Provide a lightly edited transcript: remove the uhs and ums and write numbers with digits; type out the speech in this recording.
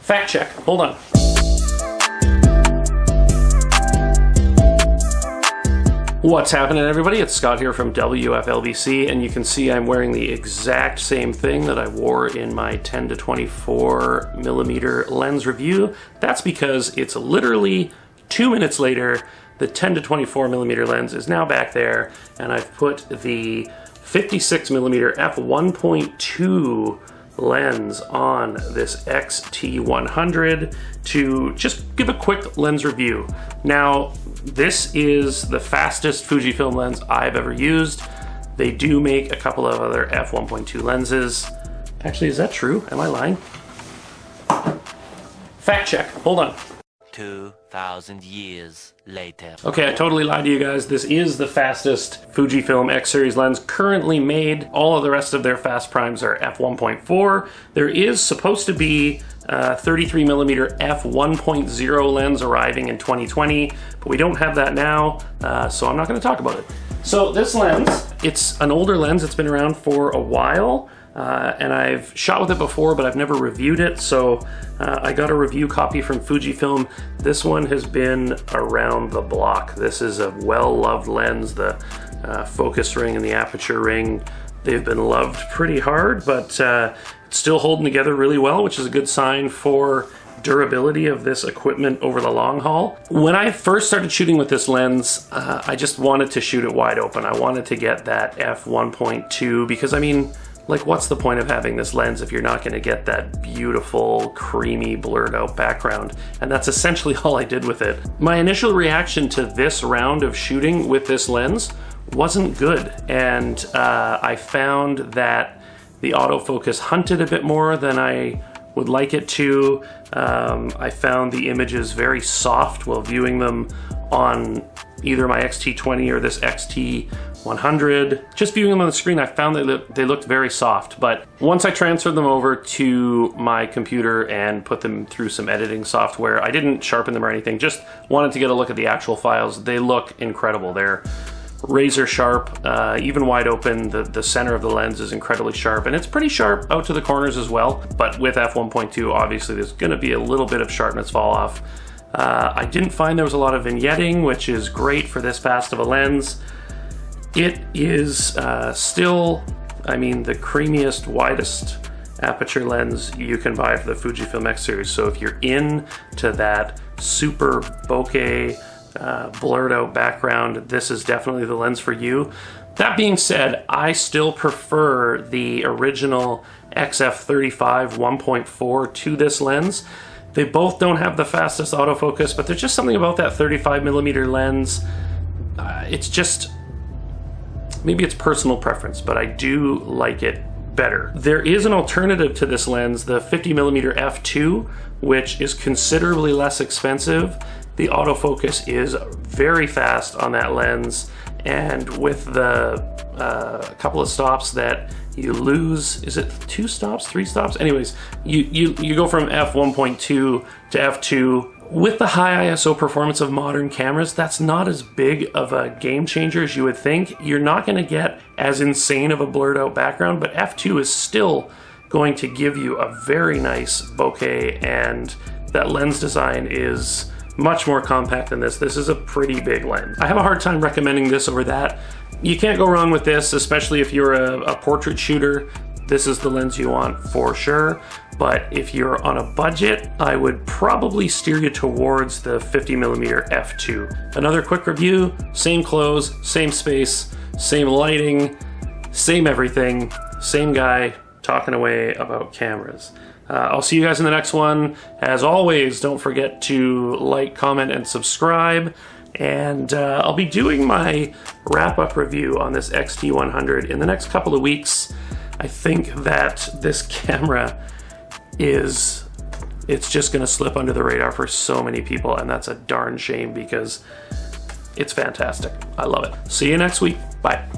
Fact check, hold on. What's happening, everybody? It's Scott here from WFLBC, and you can see I'm wearing the exact same thing that I wore in my 10 to 24 millimeter lens review. That's because it's literally 2 minutes later. The 10 to 24 millimeter lens is now back there, and I've put the 56mm f1.2 lens on this XT100 to just give a quick lens review. Now, this is the fastest Fujifilm lens I've ever used. They do make a couple of other f1.2 lenses. Actually, is that true? Am I lying? Fact check, hold on. 2,000 years later. Okay, I totally lied to you guys. This is the fastest Fujifilm X series lens currently made. All of the rest of their fast primes are f1.4. There is supposed to be a 33mm f1.0 lens arriving in 2020, but we don't have that now, so I'm not going to talk about it. So this lens, it's an older lens. It's been around for a while. And I've shot with it before, but I've never reviewed it, so I got a review copy from Fujifilm. This one has been around the block. This is a well-loved lens. The focus ring and the aperture ring, they've been loved pretty hard, but it's still holding together really well, which is a good sign for durability of this equipment over the long haul. When I first started shooting with this lens, I just wanted to shoot it wide open. I wanted to get that f1.2 because, I mean, like, what's the point of having this lens if you're not going to get that beautiful, creamy, blurred out background? And that's essentially all I did with it. My initial reaction to this round of shooting with this lens wasn't good. And I found that the autofocus hunted a bit more than I would like it to. I found the images very soft while viewing them on either my XT20 or this XT100. Just viewing them on the screen, I found that they looked very soft, but once I transferred them over to my computer and put them through some editing software, I didn't sharpen them or anything, just wanted to get a look at the actual files. They look incredible. They're razor sharp, even wide open. The center of the lens is incredibly sharp, and it's pretty sharp out to the corners as well, but with f1.2, obviously there's gonna be a little bit of sharpness fall off. I didn't find there was a lot of vignetting, which is great for this fast of a lens. It is still, I mean, the creamiest, widest aperture lens you can buy for the Fujifilm X series. So if you're into that super bokeh, blurred out background, this is definitely the lens for you. That being said, I still prefer the original XF35 1.4 to this lens. They both don't have the fastest autofocus, but there's just something about that 35mm lens. It's just, maybe it's personal preference, but I do like it better. There is an alternative to this lens, the 50mm f2, which is considerably less expensive. The autofocus is very fast on that lens, and with the couple of stops that you lose, is it 2 stops, 3 stops? Anyways, you go from f1.2 to f2. With the high ISO performance of modern cameras, that's not as big of a game changer as you would think. You're not going to get as insane of a blurred out background, but f2 is still going to give you a very nice bokeh, and that lens design is much more compact than this. This is a pretty big lens. I have a hard time recommending this over that. You can't go wrong with this, especially if you're a portrait shooter. This is the lens you want for sure. But if you're on a budget, I would probably steer you towards the 50mm f2. Another quick review, same clothes, same space, same lighting, same everything, same guy talking away about cameras. I'll see you guys in the next one. As always, don't forget to like, comment, and subscribe. And I'll be doing my wrap-up review on this XT100 in the next couple of weeks. I think that this camera it's just gonna slip under the radar for so many people, and that's a darn shame because it's fantastic. I love it. See you next week. Bye.